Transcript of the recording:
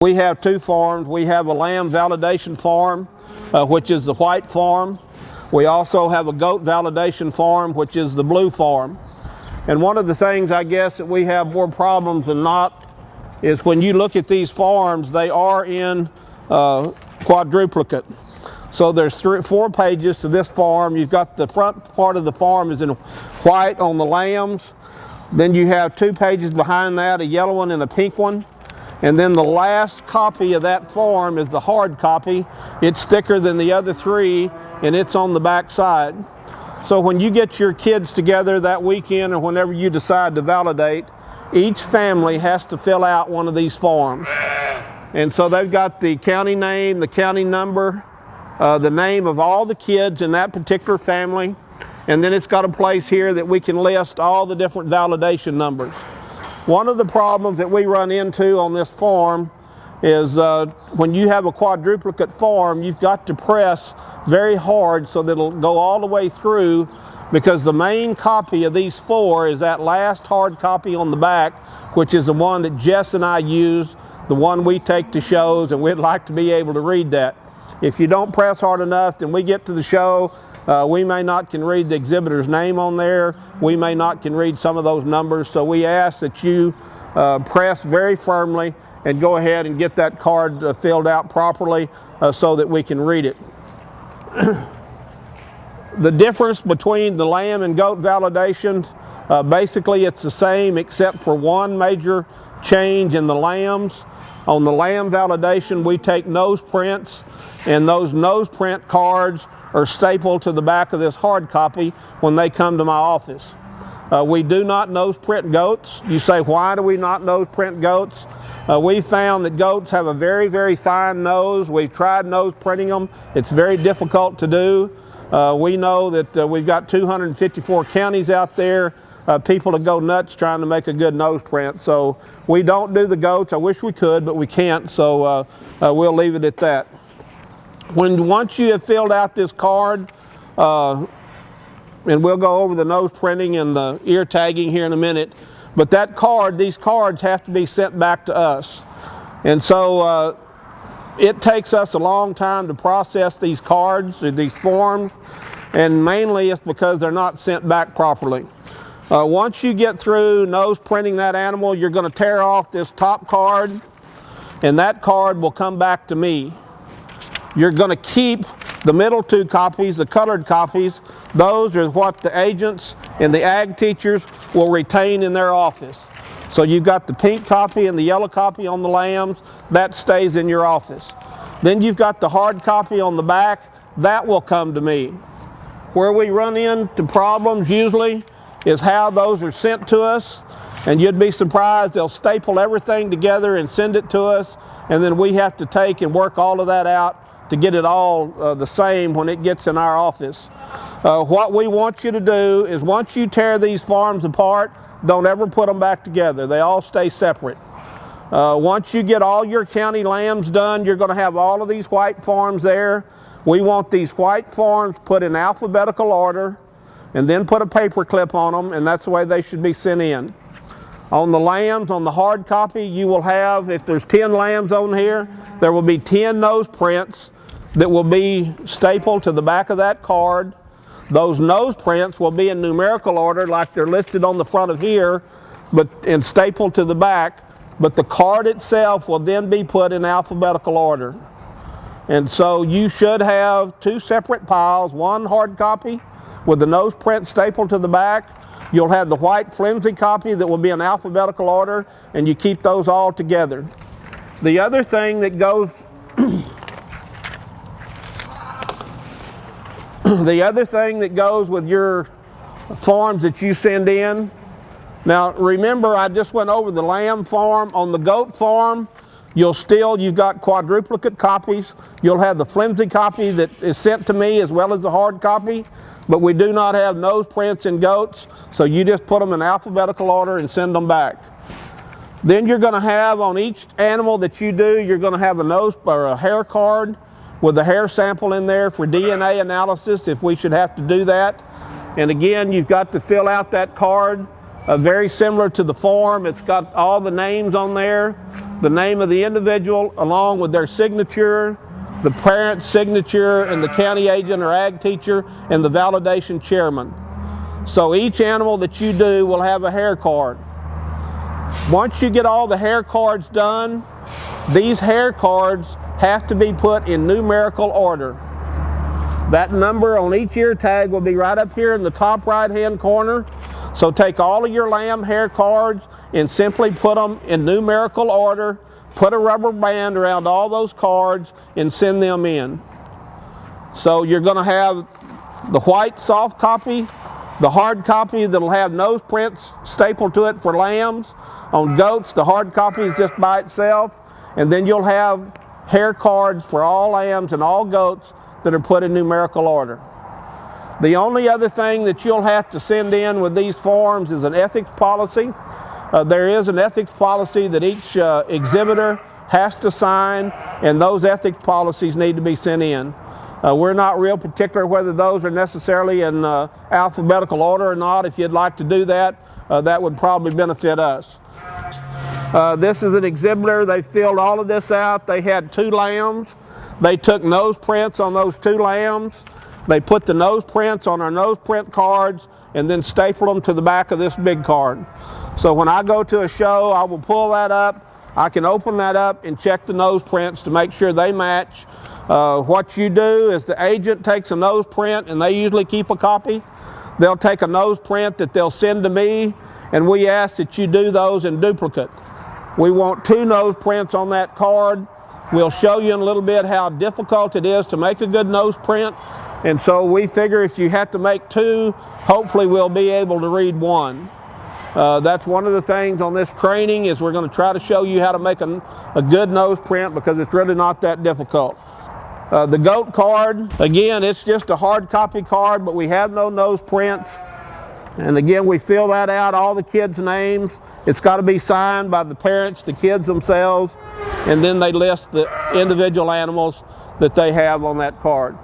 We have two forms. We have a lamb validation form, which is the white form. We also have a goat validation form, which is the blue form. And one of the things, I guess, that we have more problems than not is when you look at these forms, they are in quadruplicate. So there's 4 pages to this form. You've got the front part of the form is in white on the lambs. Then you have 2 pages behind that, a yellow one and a pink one. And then the last copy of that form is the hard copy. It's thicker than the other 3, and it's on the back side. So when you get your kids together that weekend or whenever you decide to validate, each family has to fill out one of these forms. And so they've got the county name, the county number, the name of all the kids in that particular family, and then it's got a place here that we can list all the different validation numbers. One of the problems that we run into on this form is when you have a quadruplicate form, you've got to press very hard so that it'll go all the way through, because the main copy of these 4 is that last hard copy on the back, which is the one that Jess and I use, the one we take to shows, and we'd like to be able to read that. If you don't press hard enough, then we get to the show, we may not can read the exhibitor's name on there, we may not can read some of those numbers, so we ask that you press very firmly and go ahead and get that card filled out properly so that we can read it. The difference between the lamb and goat validation, basically it's the same except for one major change in the lambs. On the lamb validation, we take nose prints, and those nose print cards are stapled to the back of this hard copy when they come to my office. We do not nose print goats. You say, why do we not nose print goats? We found that goats have a very, very fine nose. We've tried nose printing them. It's very difficult to do. We know that we've got 254 counties out there, people to go nuts trying to make a good nose print. So we don't do the goats. I wish we could, but we can't, so we'll leave it at that. Once you have filled out this card, and we'll go over the nose printing and the ear tagging here in a minute, but that card, these cards have to be sent back to us. And so it takes us a long time to process these cards, or these forms, and mainly it's because they're not sent back properly. Once you get through nose printing that animal, you're going to tear off this top card, and that card will come back to me. You're going to keep the middle 2 copies, the colored copies. Those are what the agents and the ag teachers will retain in their office. So you've got the pink copy and the yellow copy on the lambs. That stays in your office. Then you've got the hard copy on the back. That will come to me. Where we run into problems usually is how those are sent to us. And you'd be surprised, they'll staple everything together and send it to us, and then we have to take and work all of that out to get it all the same when it gets in our office. What we want you to do is, once you tear these forms apart, don't ever put them back together. They all stay separate. Once you get all your county lambs done, you're going to have all of these white forms there. We want these white forms put in alphabetical order, and then put a paper clip on them, and that's the way they should be sent in. On the lambs, on the hard copy, you will have, if there's 10 lambs on here, there will be 10 nose prints that will be stapled to the back of that card. Those nose prints will be in numerical order like they're listed on the front of here, and stapled to the back, but the card itself will then be put in alphabetical order. And so you should have 2 separate piles, one hard copy with the nose print stapled to the back. You'll have the white flimsy copy that will be in alphabetical order, and you keep those all together. The other thing that goes with your forms that you send in. Now remember, I just went over the lamb form. On the goat form, you've got quadruplicate copies. You'll have the flimsy copy that is sent to me as well as the hard copy, but we do not have nose prints in goats, so you just put them in alphabetical order and send them back. Then you're going to have, on each animal that you do, you're going to have a nose or a hair card with a hair sample in there for DNA analysis if we should have to do that. And again, you've got to fill out that card very similar to the form. It's got all the names on there. the name of the individual along with their signature, the parent's signature, and the county agent or ag teacher, and the validation chairman. So each animal that you do will have a hair card. Once you get all the hair cards done, these hair cards have to be put in numerical order. That number on each ear tag will be right up here in the top right-hand corner. So take all of your lamb hair cards and simply put them in numerical order, put a rubber band around all those cards, and send them in. So you're going to have the white soft copy, the hard copy that'll have nose prints stapled to it for lambs. On goats, the hard copy is just by itself, and then you'll have hair cards for all lambs and all goats that are put in numerical order. The only other thing that you'll have to send in with these forms is an ethics policy. There is an ethics policy that each exhibitor has to sign, and those ethics policies need to be sent in. We're not real particular whether those are necessarily in alphabetical order or not. If you'd like to do that, that would probably benefit us. This is an exhibitor. They filled all of this out. They had 2 lambs. They took nose prints on those 2 lambs. They put the nose prints on our nose print cards and then stapled them to the back of this big card. So when I go to a show, I will pull that up. I can open that up and check the nose prints to make sure they match. What you do is the agent takes a nose print, and they usually keep a copy. They'll take a nose print that they'll send to me, and we ask that you do those in duplicate. We want 2 nose prints on that card. We'll show you in a little bit how difficult it is to make a good nose print. And so we figure if you have to make 2, hopefully we'll be able to read 1. That's one of the things on this training, is we're going to try to show you how to make a good nose print, because it's really not that difficult. The goat card, again, it's just a hard copy card, but we have no nose prints. And again, we fill that out, all the kids' names. It's got to be signed by the parents, the kids themselves, and then they list the individual animals that they have on that card.